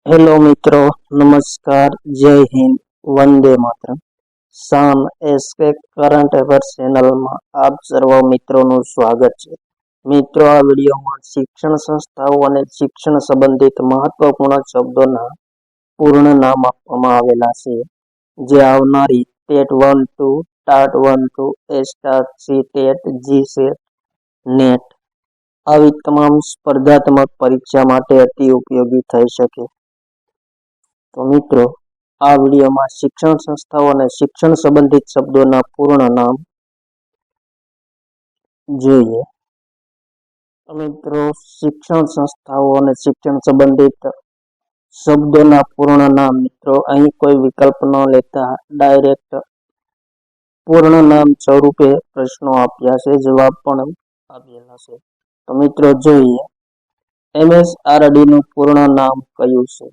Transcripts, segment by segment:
Hello મિત્રો, નમસ્કાર, જય હિન્દ, વંદે માતરમ. શામ એસકે કરંટ અફેર્સ ચેનલમાં આપ સર્વ મિત્રોનું સ્વાગત છે. મિત્રો, આ વિડીયોમાં શિક્ષણ સંસ્થાઓ અને શિક્ષણ સંબંધિત મહત્વપૂર્ણ શબ્દોના પૂર્ણ નામ આપવામાં આવેલા છે, જે આવનારી ટેટ 1-2, ટાટ 1-2, એસ્ટાટ, સીટેટ, જીસેટ, નેટ આવી તમામ સ્પર્ધાત્મક પરીક્ષા માટે અતિ ઉપયોગી થઈ શકે. તો મિત્રો, આ વિડીયોમાં શિક્ષણ સંસ્થાઓ અને શિક્ષણ સંબંધિત શબ્દોના પૂર્ણ નામ જોઈએ. તો મિત્રો, શિક્ષણ સંસ્થાઓ અને શિક્ષણ સંબંધિત શબ્દોના પૂર્ણ નામ મિત્રો અહીં કોઈ વિકલ્પ ન લેતા ડાયરેક્ટ પૂર્ણ નામ સ્વરૂપે પ્રશ્નો આપ્યા છે, જવાબ પણ આપેલા છે. તો મિત્રો જોઈએ, MSRD નું પૂર્ણ નામ કયું છે?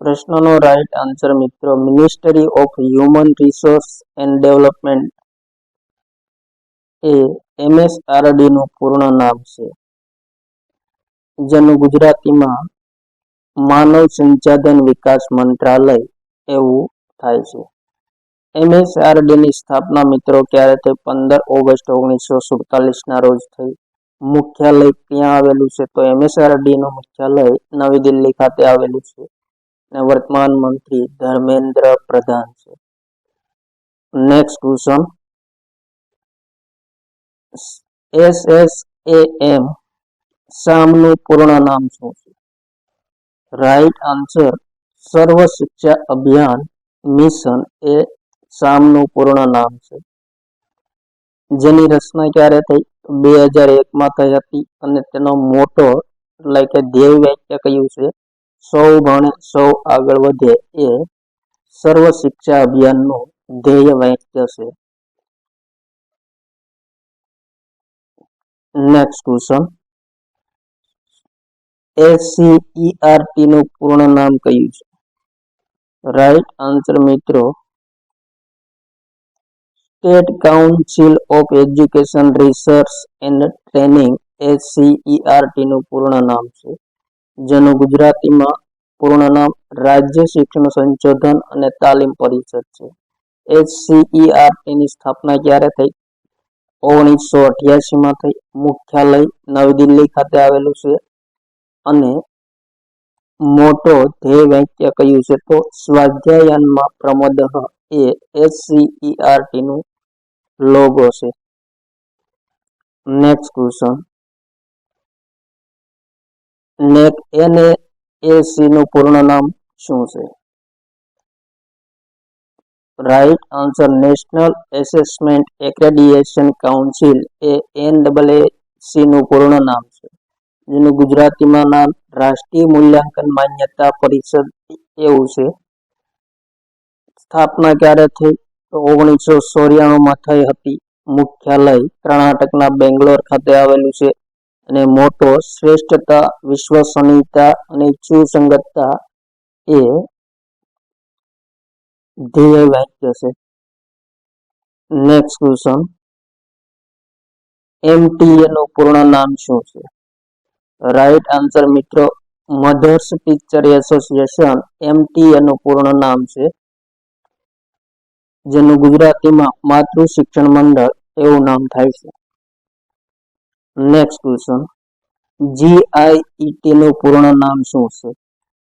પ્રશ્નનો રાઈટ આન્સર મિત્રો ministry of human resource and development A MSRD નું પૂર્ણ નામ છે, જેનું ગુજરાતીમાં માનવ સંસાધન વિકાસ મંત્રાલય એવું થાય છે. MSRD ની સ્થાપના મિત્રો ક્યારે થઈ? 15 ઓગસ્ટ 1947 ના રોજ થઈ. મુખ્યાલય ક્યાં આવેલું છે? તો MSRD નું મુખ્યાલય નવી દિલ્હી ખાતે આવેલું છે અને વર્તમાન મંત્રી ધર્મેન્દ્ર પ્રધાન છે. નેક્સ્ટ ક્વેશ્ચન, SSAM સામનું પૂર્ણ નામ શું છે? Right answer Sarva Shiksha Abhiyan mission એ સામનું પૂર્ણ નામ છે, જેની રચના ક્યારે થઈ? 2001માં થઈ હતી અને તેનો મોટો એટલે કે ધ્યેય વાક્ય કયું છે? સૌ ભણે સૌ આગળ વધે એ સર્વ શિક્ષા અભિયાનનું ધ્યેય વાક્ય છે. નેક્સ્ટ ક્વેશ્ચન, SCERT નું પૂર્ણ નામ કયું છે? રાઈટ આન્સર મિત્રો state council of education research and training SCERT નું પૂર્ણ નામ છે, જેનું ગુજરાતીમાં પૂર્ણ નામ રાજ્ય શિક્ષણ સંશોધન અને તાલીમ પરિષદ છે. SCERT ની સ્થાપના ક્યારે થઈ? 1988માં થઈ. મુખ્યાલય નવી દિલ્હી ખાતે આવેલું છે અને મોટો ધ્યેય વાક્ય કયું છે? તો સ્વાધ્યાયનમાં પ્રમોદઃ એ SCERT નું લોગો છે. નેક્સ્ટ ક્વેશ્ચન, NAAC નું પૂર્ણ નામ શું છે? Right answer national assessment accreditation council એ NAAC નું પૂર્ણ નામ છે, જેનું ગુજરાતીમાં નામ રાષ્ટ્રીય મૂલ્યાંકન માન્યતા પરિષદ એવું છે. સ્થાપના ક્યારે થઈ? તો 1994માં થઈ હતી. મુખ્યાલય કર્ણાટકના બેંગ્લોર ખાતે આવેલું છે અને મોટો શ્રેષ્ઠતા, વિશ્વસનીયતા અને સુસંગતતા એ ધ્યેય વાક્ય છે. નેક્સ્ટ ક્વેશ્ચન, MTA નું પૂર્ણ નામ શું છે? રાઈટ આન્સર મિત્રો મધર્સ ટીચર એસોસિએશન MTA નું પૂર્ણ નામ છે, જેનું ગુજરાતીમાં માતૃ શિક્ષણ મંડળ એવું નામ થાય છે. નેક્સ્ટ ક્વેશ્ચન, GIET નું પૂર્ણ નામ શું છે?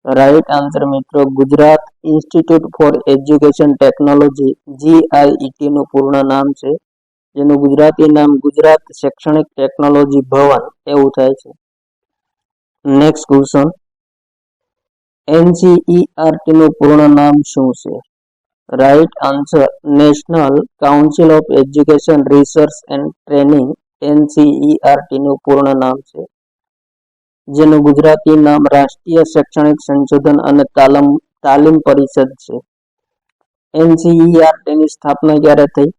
રાઈટ આન્સર મિત્રો Gujarat institute for education technology GIET નું પૂર્ણ નામ છે, જેનું ગુજરાતી નામ ગુજરાત શૈક્ષણિક ટેકનોલોજી ભવન એવું થાય છે. નેક્સ્ટ ક્વેશ્ચન, NCERT નું પૂર્ણ નામ શું છે? Right answer national council of education research and training NCERT નું પૂર્ણ નામ છે, જેનું ગુજરાતી નામ રાષ્ટ્રીય શૈક્ષણિક સંશોધન અને તાલીમ પરિષદ છે. NCERT ની સ્થાપના ક્યારે થઈ?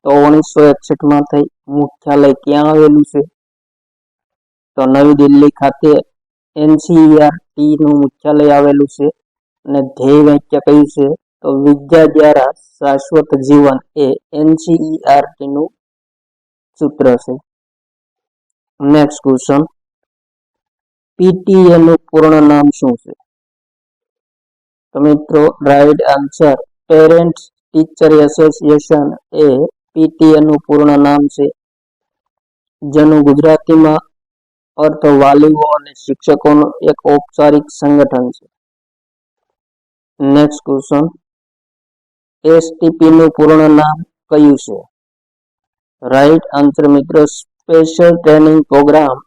તો 1961માં થઈ. મુખ્યાલય ક્યાં આવેલું છે? તો નવી દિલ્હી ખાતે NCERT નું મુખ્યાલય આવેલું છે અને ધ્યેય વાક્ય કયું છે? તો વિદ્યા દ્વારા શાશ્વત જીવન એ NCERT નું સૂત્ર છે. નેક્સ્ટ ક્વેશ્ચન, PTA નું પૂર્ણ નામ શું છે? તો મિત્રો right answer parents teacher association એ PTA નું પૂર્ણ નામ છે, જેનું ગુજરાતીમાં અર્થ વાલીઓ અને શિક્ષકોનું એક ઔપચારિક સંગઠન છે. નેક્સ્ટ ક્વેશ્ચન, STP નું પૂર્ણ નામ કયું છે? રાઈટ આન્સર મિત્રો સ્પેશિયલ ટ્રેનિંગ પ્રોગ્રામ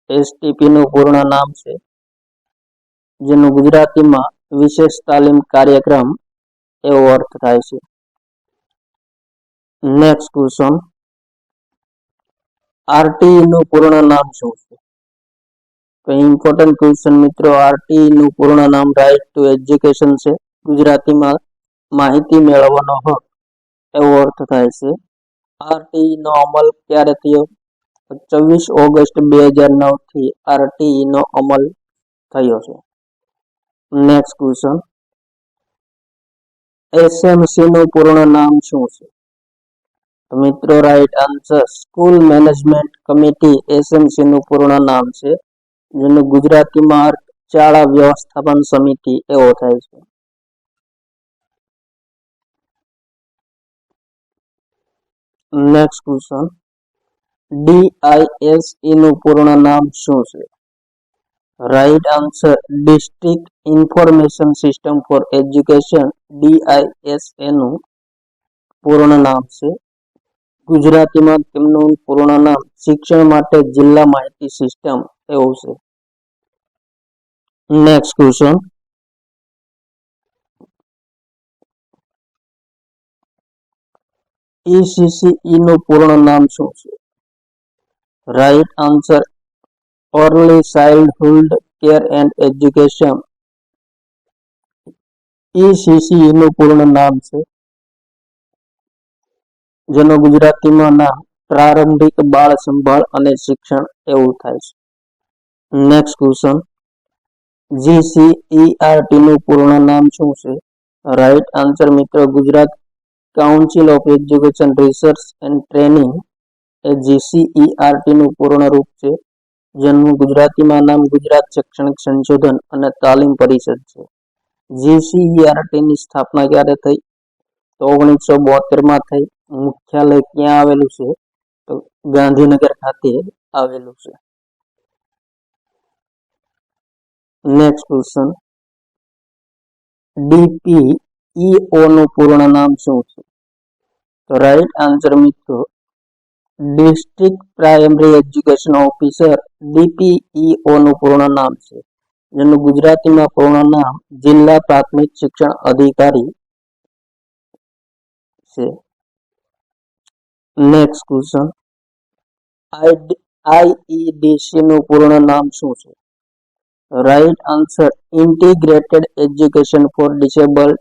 STP નું પૂર્ણ નામ છે, જેનું ગુજરાતીમાં વિશેષ તાલીમ કાર્યક્રમ એવો અર્થ થાય છે. નેક્સ્ટ ક્વેશ્ચન, RTE નું પૂર્ણ નામ શું છે? તો ઇમ્પોર્ટન્ટ ક્વેશ્ચન મિત્રો, RTE નું પૂર્ણ નામ રાઇટ ટુ એજ્યુકેશન છે, ગુજરાતીમાં માહિતી મેળવવાનો હક એવો અર્થ થાય છે. RTE નો અમલ ક્યારે થયો? 24 ઓગસ્ટ 2009 થી RTE નો અમલ થયો છે. નેક્સ્ટ ક્વેશ્ચન, SMC નું પૂર્ણ નામ શું છે? તો મિત્રો right answer school management committee SMC નું પૂર્ણ નામ છે, જેનું ગુજરાતીમાં અર્થ શાળા વ્યવસ્થાપન સમિતિ એવો થાય છે. નેક્સ્ટ ક્વેશ્ચન, DISE નું પૂર્ણ નામ શું છે? Right answer district information system for education DISA નું પૂર્ણ નામ છે, ગુજરાતીમાં તેમનું પૂર્ણ નામ શિક્ષણ માટે જિલ્લા માહિતી સિસ્ટમ એવું છે. નેક્સ્ટ ક્વેશ્ચન, ECCE નું પૂર્ણ નામ શું છે? Right answer early childhood care and education ECCE નું પૂર્ણ નામ છે, જેનું ગુજરાતીમાં નામ પ્રારંભિક બાળ સંભાળ અને શિક્ષણ એવું થાય છે. નેક્સ્ટ ક્વેશ્ચન, GCERT નું પૂર્ણ નામ શું છે? રાઈટ આન્સર મિત્રો Gujarat council of education research and training A GCERT નું પૂર્ણ રૂપ છે, જેનું ગુજરાતીમાં નામ ગુજરાત શૈક્ષણિક સંશોધન અને તાલીમ પરિષદ છે. GCERT ની સ્થાપના ક્યારે થઈ? તો 1972 માં થઈ. મુખ્યાલય ક્યાં આવેલું છે? તો ગાંધીનગર ખાતે આવેલું છે. નેક્સ્ટ ક્વેશ્ચન, DPEO નું પૂર્ણ નામ શું છે? તો રાઈટ આન્સર મિત્રો district primary education officer DPEO નું પૂર્ણ નામ છે, જેનું ગુજરાતીમાં પૂર્ણ નામ જિલ્લા પ્રાથમિક શિક્ષણ અધિકારી છે. નેક્સ્ટ ક્વેશ્ચન, IEDC નું પૂર્ણ નામ શું છે? Right answer integrated education four disabled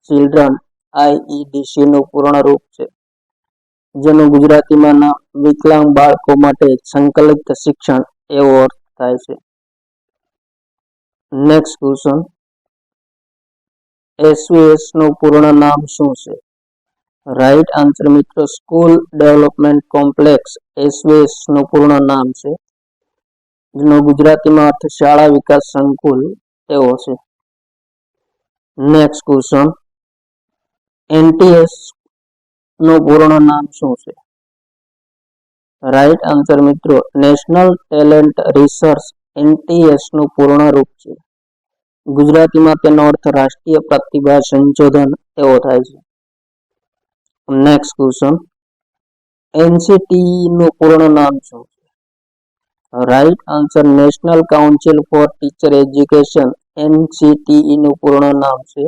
children IEDC નું પૂર્ણ રૂપ છે, જેનું ગુજરાતીમાં નામ વિકલાંગ બાળકો માટે સંકલિત શિક્ષણ એવો અર્થ થાય છે. નેક્સ્ટ ક્વેશ્ચન, SVS નું પૂર્ણ નામ શું છે? રાઈટ આન્સર મિત્રો સ્કૂલ ડેવલપમેન્ટ કોમ્પ્લેક્સ SVS નું પૂર્ણ નામ છે, જેનો ગુજરાતીમાં અર્થ શાળા વિકાસ સંકુલ એવો છે. નેક્સ્ટ ક્વેશ્ચન, NTS નું પૂર્ણ નામ શું છે? રાઈટ આન્સર મિત્રો નેશનલ ટેલેન્ટ રિસર્ચ NTS નું પૂર્ણ રૂપ છે, ગુજરાતીમાં તેનો અર્થ રાષ્ટ્રીય પ્રતિભા સંશોધન એવો થાય છે. નેક્સ્ટ ક્વેશ્ચન, NCTE નું પૂર્ણ નામ શું છે? Right answer national council four teacher education NCTE નું પૂર્ણ નામ છે,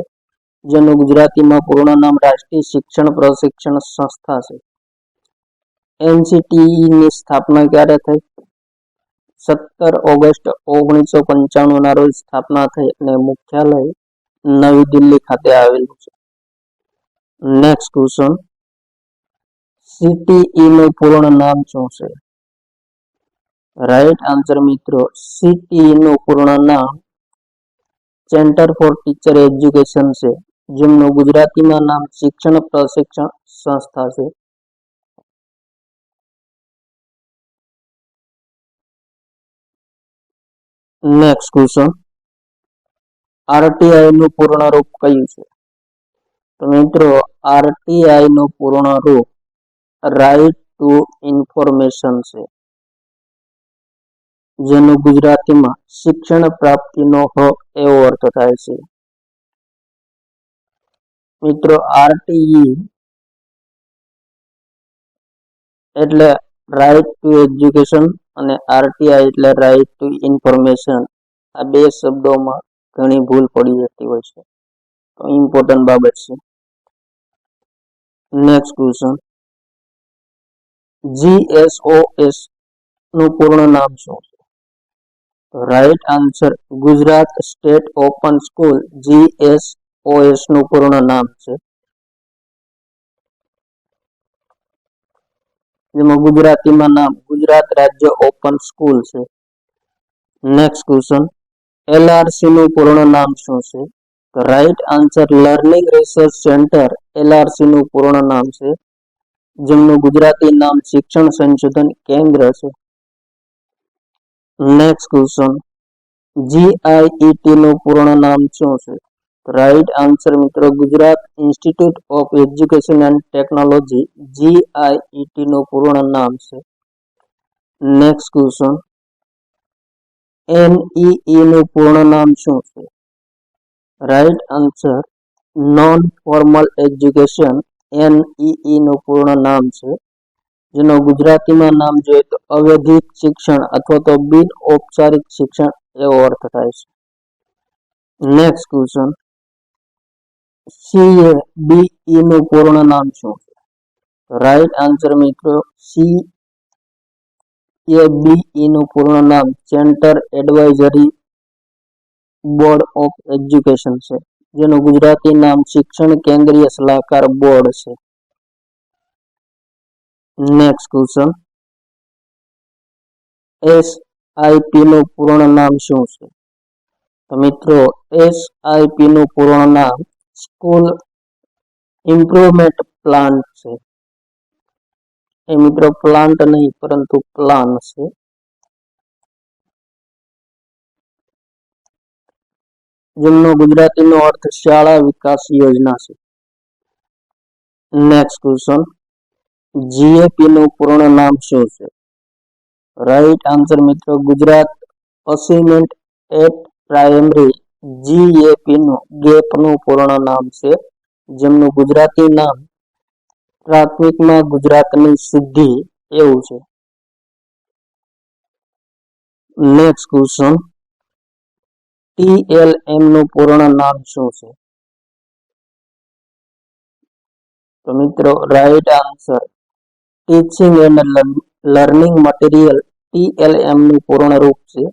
જેનું ગુજરાતીમાં પૂર્ણ નામ રાષ્ટ્રીય શિક્ષણ પ્રશિક્ષણ સંસ્થા છે. NCTE ની સ્થાપના ક્યારે થઈ? 17 ઓગસ્ટ 1995 ના રોજ સ્થાપના થઈ અને મુખ્યાલય નવી દિલ્હી ખાતે આવેલું છે. નેક્સ્ટ ક્વેશ્ચન, CTE નું પૂર્ણ નામ શું છે? રાઈટ આન્સર મિત્રો CTE નું પૂર્ણ નામ સેન્ટર ફોર ટીચર એજ્યુકેશન છે, જેમનું ગુજરાતીમાં નામ શિક્ષણ પ્રશિક્ષણ સંસ્થા છે. નેક્સ્ટ ક્વેશ્ચન, આરટીઆઈ નું પૂર્ણ રૂપ કયું છે? તો મિત્રો આરટીઆઈ નું પૂર્ણ રૂપ રાઇટ ટુ ઇન્ફોર્મેશન છે, જેનું ગુજરાતીમાં શિક્ષણ પ્રાપ્તિનો હક એવો અર્થ થાય છે. મિત્રો આરટીઈ એટલે રાઇટ ટુ એજ્યુકેશન અને આરટીઆઈ એટલે રાઇટ ટુ ઇન્ફોર્મેશન. આ બે શબ્દોમાં ઘણી ભૂલ પડી જતી હોય છે, તો ઇમ્પોર્ટન્ટ બાબત છે. નેક્સ્ટ ક્વેશ્ચન, GSOS નું પૂર્ણ નામ શું છે? Right answer Gujarat state open school GSOS નું પૂર્ણ નામ છે, જેમાં ગુજરાતીમાં નામ ગુજરાત રાજ્ય ઓપન સ્કૂલ છે. નેક્સ્ટ ક્વેશ્ચન, LRC નું પૂર્ણ નામ શું છે? Right answer learning research centre LRC નું પૂર્ણ નામ છે, જેમનું ગુજરાતી નામ શિક્ષણ સંશોધન કેન્દ્ર છે. નેક્સ્ટ ક્વેશ્ચન, GIET નું પૂર્ણ નામ શું છે? રાઈટ આન્સર મિત્રો Gujarat institute of education and technology GIET નું પૂર્ણ નામ છે. નેક્સ્ટ ક્વેશ્ચન, NEE નું પૂર્ણ નામ શું છે? Right answer non formal education NEE નું પૂર્ણ નામ છે, જેનો ગુજરાતીમાં નામ જોઈએ તો અવૈધિક શિક્ષણ અથવા તો બિન ઔપચારિક શિક્ષણ એવો અર્થ થાય છે. નેક્સ્ટ ક્વેશ્ચન, CABE નું પૂર્ણ નામ શું છે? રાઈટ આન્સર મિત્રો CABE નું પૂર્ણ નામ centre advisory board of education છે, જેનું ગુજરાતી નામ શિક્ષણ કેન્દ્રીય સલાહકાર બોર્ડ છે. નેક્સ્ટ ક્વેશ્ચન, SIP નું પૂર્ણ નામ શું છે? તો મિત્રો SIP નું પૂર્ણ નામ સ્કૂલ ઇમ્પ્રુવમેન્ટ પ્લાન છે. એ મિત્રો પ્લાન્ટ નહીં પરંતુ પ્લાન છે. જેમનો ગુજરાતીનો અર્થ શાળા વિકાસ યોજના છે. નેક્સ્ટ ક્વેશ્ચન, GAP નું પૂર્ણ નામ શું છે? રાઈટ આન્સર મિત્રો Gujarat assignment at primary GAP નું પૂર્ણ નામ છે, જેમનું ગુજરાતી નામ પ્રાથમિકમાં ગુજરાતની સિદ્ધિ એવું છે. નેક્સ્ટ ક્વેશ્ચન, TLM નું પૂર્ણ નામ શું છે? તો મિત્રો right answer teaching and learning material TLM નું પૂર્ણ રૂપ છે,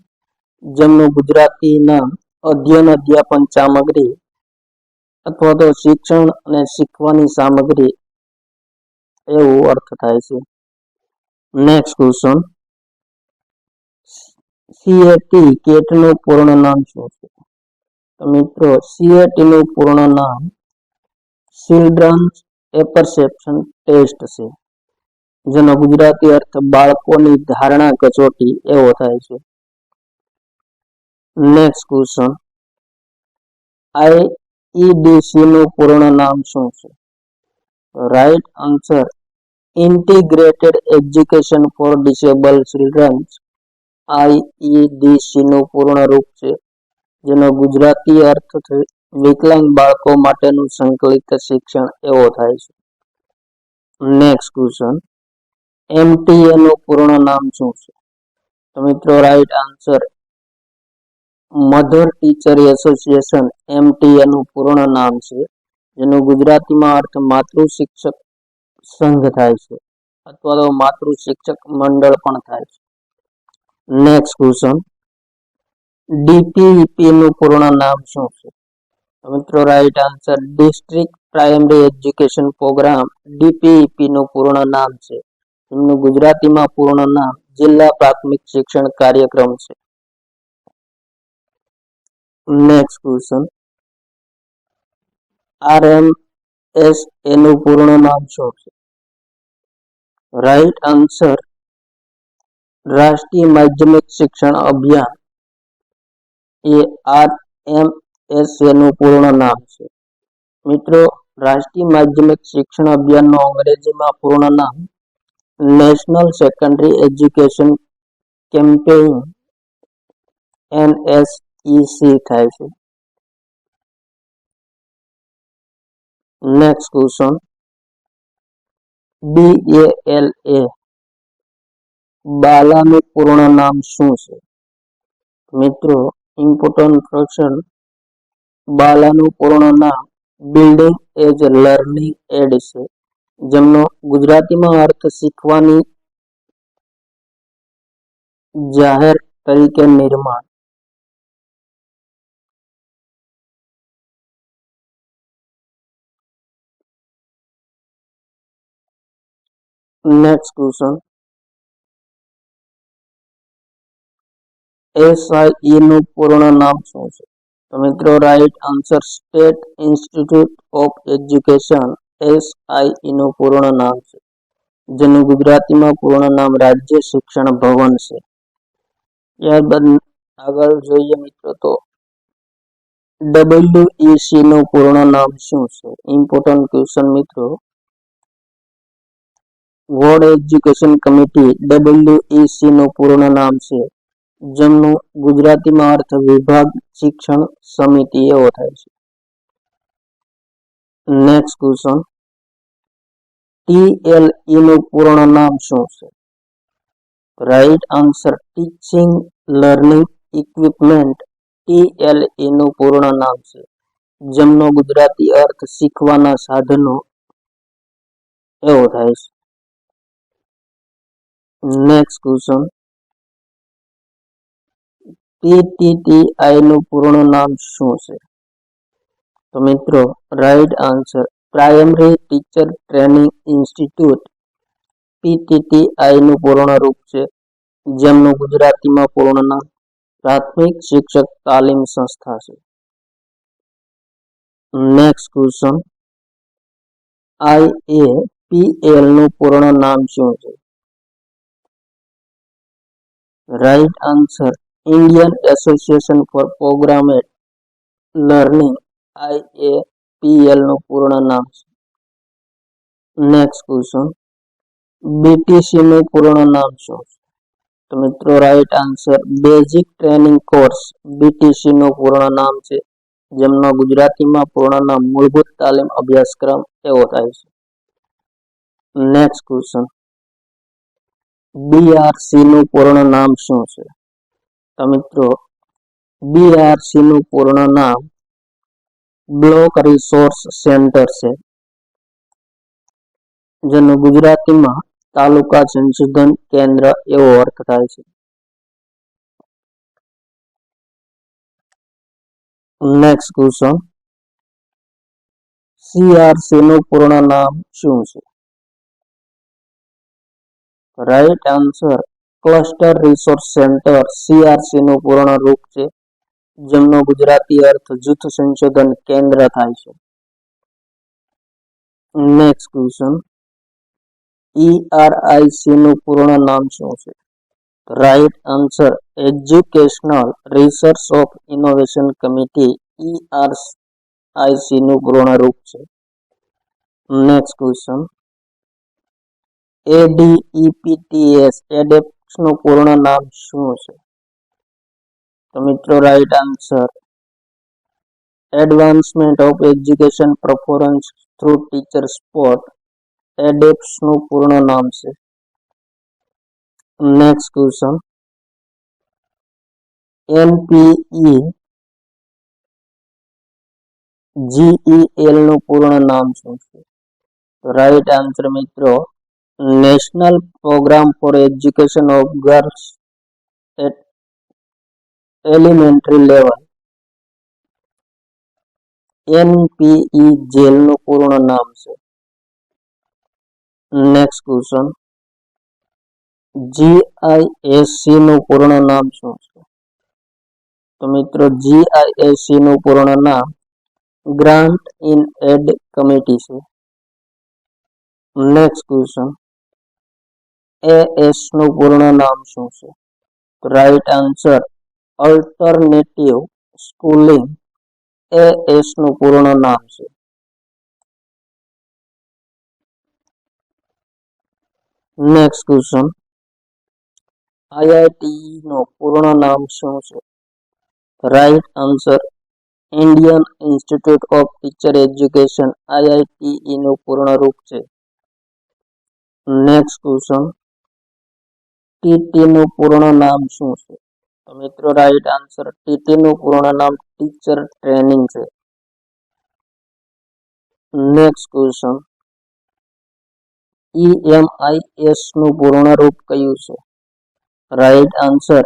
જેમનું ગુજરાતી નામ અધ્યયન અધ્યાપન સામગ્રી અથવા તો શિક્ષણ અને શીખવાની સામગ્રી એવું અર્થ થાય છે. નેક્સ્ટ ક્વેશ્ચન, CAT નું પૂર્ણ નામ શું છે? તો મિત્રો CAT નું પૂર્ણ નામ ચિલ્ડ્રન્સ એપરસેપ્શન ટેસ્ટ છે, જેનો ગુજરાતી અર્થ બાળકોની ધારણા કસોટી એવો થાય છે. નેક્સ્ટ ક્વેશ્ચન, IEDC નું પૂર્ણ નામ શું છે? Right answer integrated education for disable children's IEDC નું પૂર્ણ રૂપ છે, જેનો ગુજરાતી અર્થ વિકલાંગ બાળકો માટેનું સંકલિત શિક્ષણ એવો થાય છે. નેક્સ્ટ ક્વેશ્ચન, MTA નું પૂર્ણ નામ શું છે? તો મિત્રો right answer mother teacher association MTA નું પૂર્ણ નામ છે, જેનું ગુજરાતીમાં અર્થ માતૃ શિક્ષક સંઘ થાય છે અથવા તો માતૃ શિક્ષક મંડળ પણ થાય છે. નેક્સ્ટ ક્વેશ્ચન, DPEP નું પૂર્ણ નામ શું છે? તો મિત્રો right answer district primary education programme DPEP નું પૂર્ણ નામ છે, જેમનું ગુજરાતીમાં પૂર્ણ નામ જિલ્લા પ્રાથમિક શિક્ષણ કાર્યક્રમ છે. નેક્સ્ટ ક્વેશ્ચન, RMSA નું પૂર્ણ નામ શું છે? રાઈટ આન્સર રાષ્ટ્રીય માધ્યમિક શિક્ષણ અભિયાન એ RMSA નું પૂર્ણ નામ છે. મિત્રો, રાષ્ટ્રીય માધ્યમિક શિક્ષણ અભિયાનનું અંગ્રેજીમાં પૂર્ણ નામ national secondary education campaign NSEC થાય છે. નેક્સ્ટ ક્વેશ્ચન, BALA બાલાનું પૂર્ણ નામ શું છે? મિત્રો, ઇમ્પોર્ટન્ટ ક્વેશ્ચન, બાલાનું પૂર્ણ નામ બિલ્ડિંગ એજ લર્નિંગ એડ છે, જેમનો ગુજરાતીમાં અર્થ શીખવાની જાહેર તરીકે નિર્માણ. નેક્સ્ટ ક્વેશ્ચન, SIE નું પૂર્ણ નામ શું છે? તો મિત્રો, right answer state institute of education SIE નું પૂર્ણ નામ છે, જેનું ગુજરાતીમાં પૂર્ણ નામ રાજ્ય શિક્ષણ ભવન છે. ત્યારબાદ આગળ જોઈએ મિત્રો, તો WEC નું પૂર્ણ નામ શું છે? ઇમ્પોર્ટન્ટ ક્વેશ્ચન મિત્રો, વર્લ્ડ એજ્યુકેશન કમિટી WEC નું પૂર્ણ નામ છે, જેમનું ગુજરાતીમાં અર્થ વિભાગ શિક્ષણ સમિતિ એવો થાય છે. નેક્સ્ટ ક્વેશ્ચન, TLE નું પૂર્ણ નામ શું છે? Right answer teaching learning equipment TLE નું પૂર્ણ નામ છે, જેમનો ગુજરાતી અર્થ શીખવાના સાધનો એવો થાય છે. નેક્સ્ટ ક્વેશ્ચન, PTTI નું પૂર્ણ નામ શું છે? તો મિત્રો, right answer primary teacher training institute PTTI નું પૂર્ણ રૂપ છે, જેમનું ગુજરાતીમાં પૂર્ણ નામ પ્રાથમિક શિક્ષક તાલીમ સંસ્થા છે. નેક્સ્ટ ક્વેશ્ચન, IAPL નું પૂર્ણ નામ શું છે? Right answer Indian association for programmed learning IAPL નું પૂર્ણ નામ છે. નેક્સ્ટ ક્વેશ્ચન, BTC નું પૂર્ણ નામ શું છે? તો મિત્રો, right answer basic training course BTC નું પૂર્ણ નામ છે, જેમનો ગુજરાતીમાં પૂર્ણ નામ મૂળભૂત તાલીમ અભ્યાસક્રમ એવો થાય છે. નેક્સ્ટ ક્વેશ્ચન, BRC નું પૂર્ણ નામ શું છે? તો મિત્રો, BRC નું પૂર્ણ નામ બ્લોક રિસોર્સ સેન્ટર છે, જેનું ગુજરાતીમાં તાલુકા સંશોધન કેન્દ્ર એવો અર્થ થાય છે. નેક્સ્ટ ક્વેશ્ચન, CRC નું પૂર્ણ નામ શું છે? Right answer cluster resource centre CRC નું પૂર્ણ રૂપ છે, જેમનો ગુજરાતી અર્થ જૂથ સંશોધન કેન્દ્ર થાય છે. નેક્સ્ટ ક્વેશ્ચન, ERIC નું પૂર્ણ નામ શું છે? Right answer educational research of innovation committee ERIC નું પૂર્ણ રૂપ છે. નેક્સ્ટ ક્વેશ્ચન, ADEPTS એડેપ્ટ નું પૂર્ણ નામ શું છે? તો મિત્રો, right answer advancement of education performance through teacher support adept નું પૂર્ણ નામ છે. નેક્સ્ટ ક્વેશ્ચન, NPEGEL નું પૂર્ણ નામ શું છે? રાઈટ આન્સર મિત્રો national programme for education of girls at elementary level NPEGEL નું પૂર્ણ નામ છે. નેક્સ્ટ ક્વેશ્ચન, GISC નું પૂર્ણ નામ શું છે? તો મિત્રો, GISC નું પૂર્ણ નામ ગ્રાન્ટ ઇન એડ કમિટી છે. નેક્સ્ટ ક્વેશ્ચન, AS નું પૂર્ણ નામ શું છે? Right answer alternative schooling as નું પૂર્ણ નામ છે? નેક્સ્ટ ક્વેશ્ચન, આઈઆઈટી નું પૂર્ણ નામ શું છે? Right answer, Indian institute of teacher education IITE નું પૂર્ણ રૂપ છે. નેક્સ્ટ ક્વેશ્ચન, ટીટી નું પૂર્ણ નામ શું છે? તો મિત્રો રાઈટ આન્સર, ટીટી નું પૂર્ણ નામ ટીચર ટ્રેનિંગ છે. નેક્સ્ટ ક્વેશ્ચન, ઈએમઆઈએસ નું પૂર્ણ રૂપ કયું છે? Right answer,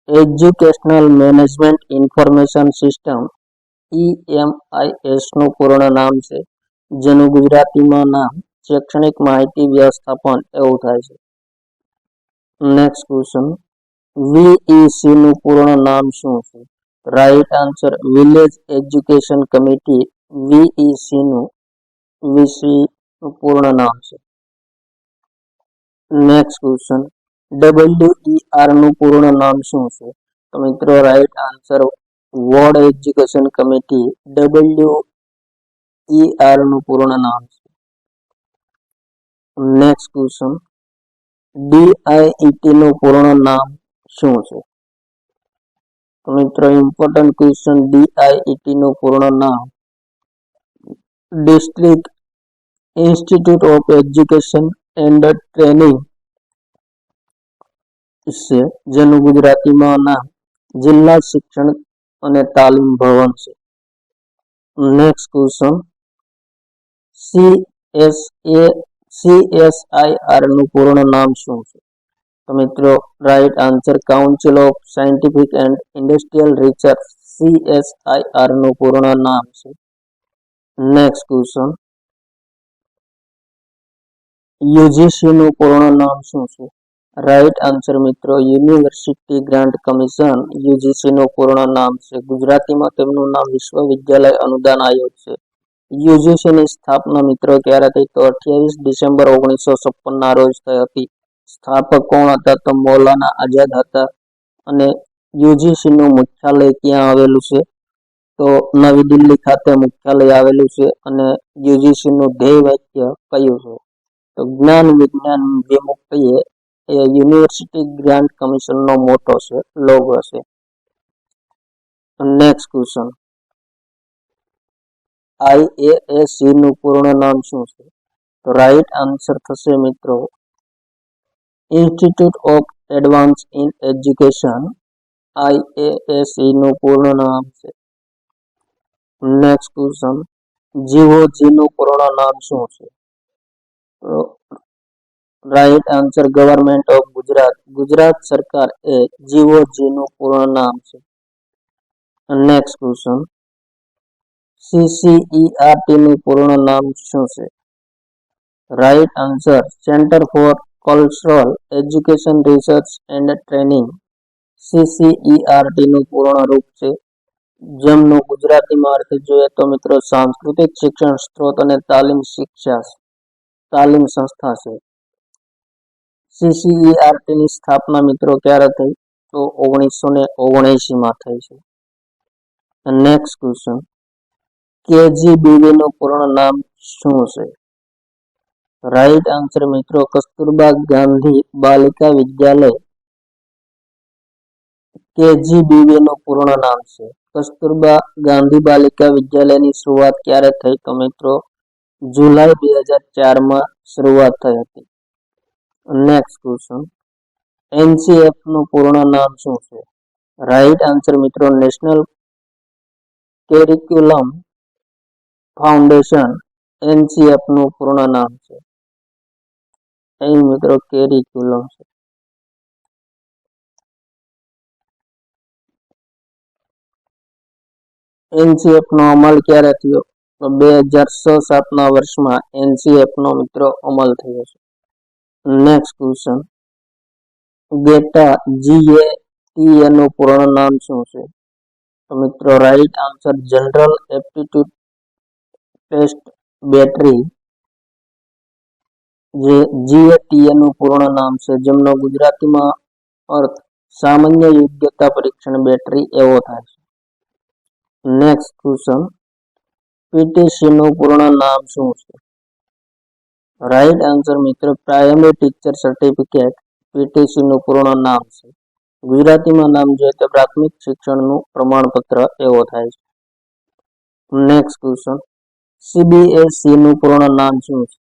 educational management information system EMIS નું પૂર્ણ નામ છે, જેનું ગુજરાતીમાં નામ શૈક્ષણિક માહિતી વ્યવસ્થાપન એવું થાય છે. નેક્સ્ટ ક્વેશ્ચન, વીઈસી નું પૂર્ણ નામ શું છે? Right answer, village education committee VEC નું પૂર્ણ નામ છે. નેક્સ્ટ ક્વેશ્ચન, ડબલ્યુઈઆર નું પૂર્ણ નામ શું છે? તો મિત્રો right answer, world education committee WER નું પૂર્ણ નામ છે. નેક્સ્ટ ક્વેશ્ચન, ડીઆઈઈટી નું પૂર્ણ નામ શું છે? તો મિત્રો ઇમ્પોર્ટન્ટ ક્વેશ્ચન, ડીઆઈઈટી નું પૂર્ણ નામ district institute of education and training છે, જેનું ગુજરાતીમાં નામ જિલ્લા શિક્ષણ અને તાલીમ ભવન છે. નેક્સ્ટ ક્વેશ્ચન, સીએસઆઈઆર નું પૂર્ણ નામ શું છે? તો મિત્રો right answer, council of scientific and industrial research CSIR નું પૂર્ણ નામ છે. નેક્સ્ટ ક્વેશ્ચન, યુજીસી નું પૂર્ણ નામ શું છે? રાઈટ આન્સર મિત્રો, યુનિવર્સિટી ગ્રાન્ટ કમિશન યુજીસી નું પૂર્ણ નામ છે. ગુજરાતીમાં તેમનું નામ વિશ્વવિદ્યાલય અનુદાન આયોગ છે. યુજીસી ની સ્થાપના મિત્રો ક્યારે થઈ? તો 28 ડિસેમ્બર 1956 ના રોજ થઈ હતી. સ્થાપક કોણ હતા? તો મૌલાના આઝાદ હતા. અને યુજીસી નું મુખ્યાલય ક્યાં આવેલું છે? તો નવી દિલ્હી ખાતે મુખ્યાલય આવેલું છે. અને યુજીસી નું ધ્યેય વાક્ય કયું છે? તો જ્ઞાન વિજ્ઞાન વિમુખ કહીએ એ યુનિવર્સિટી ગ્રાન્ટ કમિશન નો મોટો છે, લોગો છે. નેક્સ્ટ ક્વેશ્ચન, આઈએએસસી નું પૂર્ણ નામ શું છે? તો રાઈટ આન્સર થશે મિત્રો, institute of advance in education IASC નું પૂર્ણ નામ છે. નેક્સ્ટ ક્વેશ્ચન, જીઓજી નું પૂર્ણ નામ શું છે? તો right answer, government of Gujarat, Gujarat સરકાર એ જીઓજી નું પૂર્ણ નામ છે. નેક્સ્ટ ક્વેશ્ચન, સીસીઈઆરટી નું પૂર્ણ નામ શું છે? Right answer, centre for cultural education research and training CCERT નું પૂર્ણ રૂપ છે, જેમનું ગુજરાતીમાં અર્થ જોઈએ તો મિત્રો સાંસ્કૃતિક શિક્ષણ સ્ત્રોત અને તાલીમ સંસ્થા છે. સીસીઈઆરટી ની સ્થાપના મિત્રો ક્યારે થઈ? તો 1979 માં થઈ છે. નેક્સ્ટ ક્વેશ્ચન, કેજીબીવી નું પૂર્ણ નામ શું છે? રાઈટ આન્સર મિત્રો, કસ્તુરબા ગાંધી બાલિકા વિદ્યાલય કેજીબીવી નું પૂર્ણ નામ છે. કસ્તુરબા ગાંધી બાલિકા વિદ્યાલયની શરૂઆત ક્યારે થઈ? તો મિત્રો જુલાઈ 2004 માં શરૂઆત થઈ હતી. નેક્સ્ટ ક્વેશ્ચન, એનસીએફ નું પૂર્ણ નામ શું છે? રાઈટ આન્સર મિત્રો, નેશનલ કેરિક્યુલમ ફાઉન્ડેશન એનસીએફ નું પૂર્ણ નામ છે. અહીં મિત્રો કેરિક્યુલમ છે. એનસીએફ નો અમલ ક્યારે થયો? તો 2006-07 ના વર્ષમાં એનસીએફ નો મિત્રો અમલ થયો છે. નેક્સ્ટ ક્વેશ્ચન, ગેટા જીએટીએ નું પૂર્ણ નામ શું છે? તો મિત્રો right answer, general aptitude test battery જે જીએટીએ નું પૂર્ણ નામ છે, જેમનો ગુજરાતીમાં અર્થ સામાન્ય યોગ્યતા પરીક્ષણ બેટરી એવો થાય છે. નેક્સ્ટ ક્વેશ્ચન, પીટીસી નું પૂર્ણ નામ શું છે? રાઈટ આન્સર મિત્રો, પ્રાઇમરી ટીચર સર્ટિફિકેટ પીટીસી નું પૂર્ણ નામ છે. ગુજરાતીમાં નામ જોઈએ તો પ્રાથમિક શિક્ષણનું પ્રમાણપત્ર એવો થાય છે. નેક્સ્ટ ક્વેશ્ચન, સીબીએસઈ નું પૂર્ણ નામ શું છે?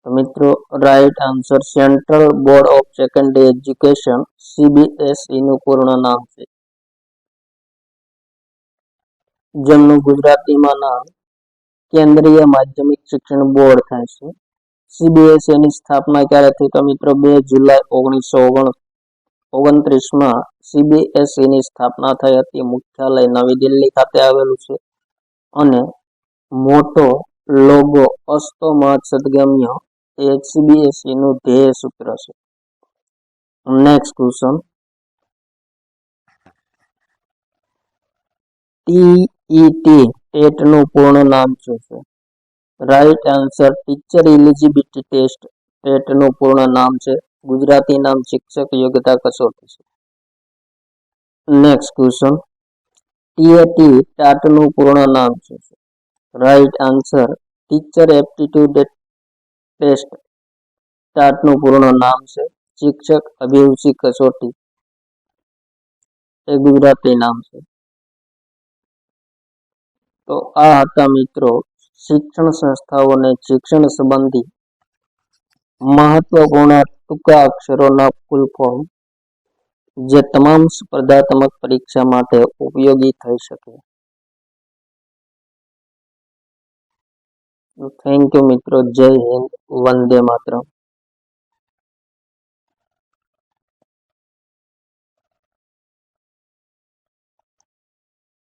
તો મિત્રો right answer, central board of secondary education, CBSE નું પૂર્ણ નામ છે. જેમનું ગુજરાતીમાં નામ કેન્દ્રીય માધ્યમિક શિક્ષણ બોર્ડ થાય છે. સીબીએસઈ ની સ્થાપના ક્યારે થઈ? તો મિત્રો 2 જુલાઈ 1929 સીબીએસઈ ની સ્થાપના થઈ હતી. મુખ્યાલય નવી દિલ્હી ખાતે આવેલું છે અને મોટો લોગો અસ્તો મહત્સદગમ્ય એ સીબીએસઈ નું ધ્યેય સૂત્ર છે. નેક્સ્ટ ક્વેશ્ચન, ટેટ નું પૂર્ણ નામ શું છે? Right answer, teacher eligibility test TET નું પૂર્ણ નામ છે. ગુજરાતી નામ શિક્ષક યોગ્યતા કસોટી છે. નેક્સ્ટ ક્વેશ્ચન, ટાટ નું પૂર્ણ નામ શું છે? Right answer, teacher aptitude test TAT નું પૂર્ણ નામ છે. શિક્ષક અભિરુચિ કસોટી એ ગુજરાતી નામ છે. તો આ હતા મિત્રો શિક્ષણ સંસ્થાઓ અને શિક્ષણ સંબંધી મહત્વપૂર્ણ ટૂંકા અક્ષરોના ફૂલ ફોર્મ જે તમામ સ્પર્ધાત્મક પરીક્ષા માટે ઉપયોગી થઈ શકે. થેન્ક યુ મિત્રો. જય હિન્દ, વંદે માતરમ.